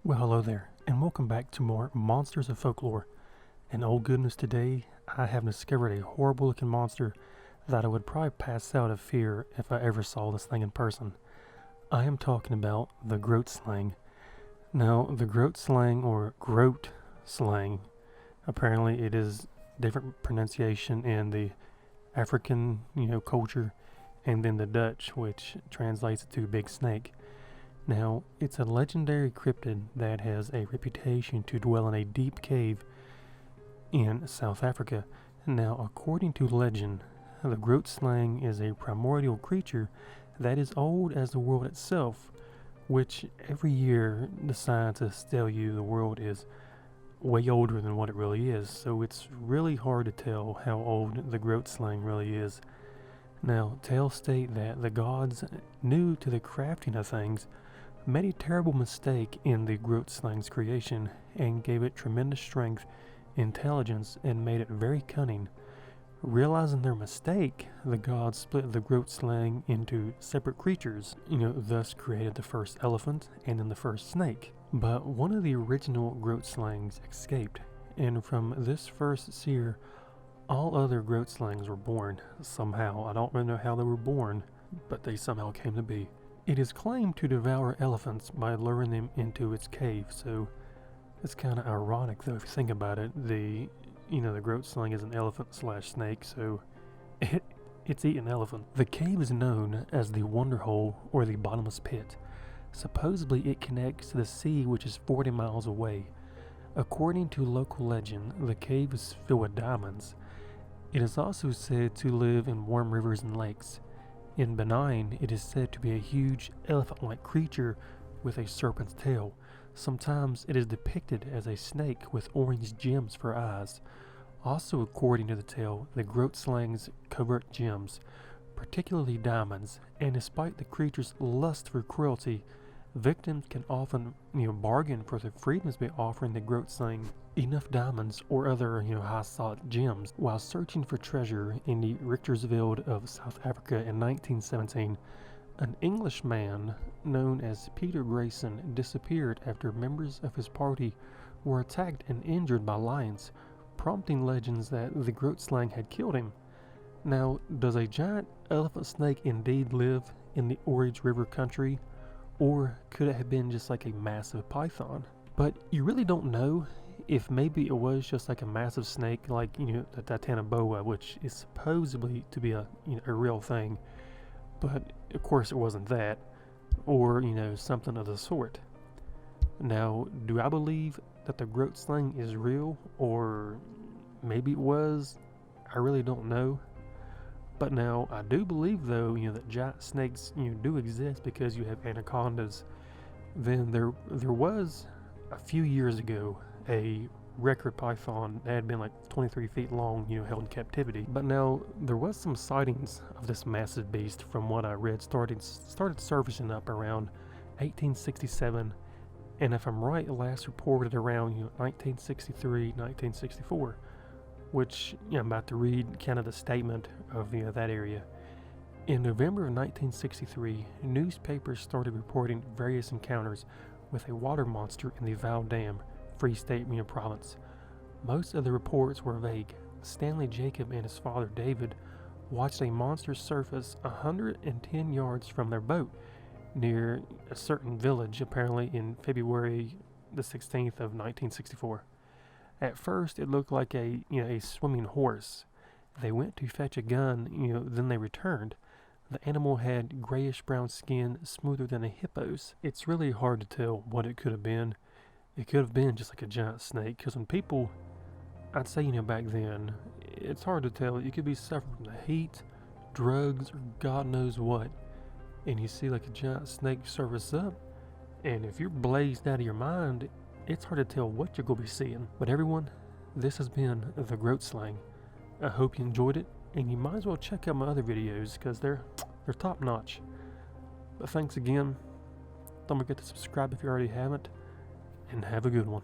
Well, hello there, and welcome back to more Monsters of Folklore. And oh goodness, today I have discovered a horrible looking monster that I would probably pass out of fear if I ever saw this thing in person. I am talking about the Grootslang. Now, the Grootslang, or Grootslang, apparently it is different pronunciation in the African, culture, and then the Dutch, which translates to big snake. Now, it's a legendary cryptid that has a reputation to dwell in a deep cave in South Africa. Now, according to legend, the Grootslang is a primordial creature that is old as the world itself, which every year the scientists tell you the world is way older than what it really is, so it's really hard to tell how old the Grootslang really is. Now, tales state that the gods, new to the crafting of things, made a terrible mistake in the Grootslang's creation and gave it tremendous strength, intelligence, and made it very cunning. Realizing their mistake, the gods split the Grootslang into separate creatures, thus created the first elephant and then the first snake. But one of the original Grootslangs escaped, and from this first seer, all other Grootslangs were born somehow. I don't really know how they were born, but they somehow came to be. It is claimed to devour elephants by luring them into its cave, so it's kind of ironic though if you think about it. The Grootslang is an elephant/snake, so it's eating elephant. The cave is known as the Wonder Hole or the Bottomless Pit. Supposedly it connects to the sea, which is 40 miles away. According to local legend, the cave is filled with diamonds. It is also said to live in warm rivers and lakes. In Benin, it is said to be a huge elephant-like creature with a serpent's tail. Sometimes it is depicted as a snake with orange gems for eyes. Also, according to the tale, the Grootslangs covert gems, particularly diamonds, and despite the creature's lust for cruelty, victims can often bargain for their freedoms by offering the Grootslang enough diamonds or other high sought gems. While searching for treasure in the Richtersveld of South Africa in 1917, an Englishman known as Peter Grayson disappeared after members of his party were attacked and injured by lions, prompting legends that the Grootslang had killed him. Now, does a giant elephant snake indeed live in the Orange River country, or could it have been just like a massive python? But you really don't know if maybe it was just like a massive snake like the Titanoboa, which is supposedly to be a real thing, but of course it wasn't that, or something of the sort. Now, do I believe that the Grootslang is real, or maybe it was? I really don't know. But now I do believe though that giant snakes do exist, because you have anacondas. Then there was a few years ago a record python that had been like 23 feet long, held in captivity. But now there was some sightings of this massive beast, from what I read, started surfacing up around 1867, and if I'm right, last reported around 1963, 1964. Which I'm about to read kind of the statement of that area. In November of 1963, newspapers started reporting various encounters with a water monster in the Val Dam, Free State province. Most of the reports were vague. Stanley Jacob and his father David watched a monster surface 110 yards from their boat near a certain village, apparently in February the 16th of 1964. At first, it looked like a swimming horse. They went to fetch a gun, then they returned. The animal had grayish-brown skin, smoother than a hippo's. It's really hard to tell what it could have been. It could have been just like a giant snake, because when people, I'd say, back then, it's hard to tell. You could be suffering from the heat, drugs, or God knows what, and you see like a giant snake surface up, and if you're blazed out of your mind, it's hard to tell what you're going to be seeing. But everyone, this has been the Grootslang. I hope you enjoyed it, and you might as well check out my other videos, because they're top notch. But thanks again. Don't forget to subscribe if you already haven't, and have a good one.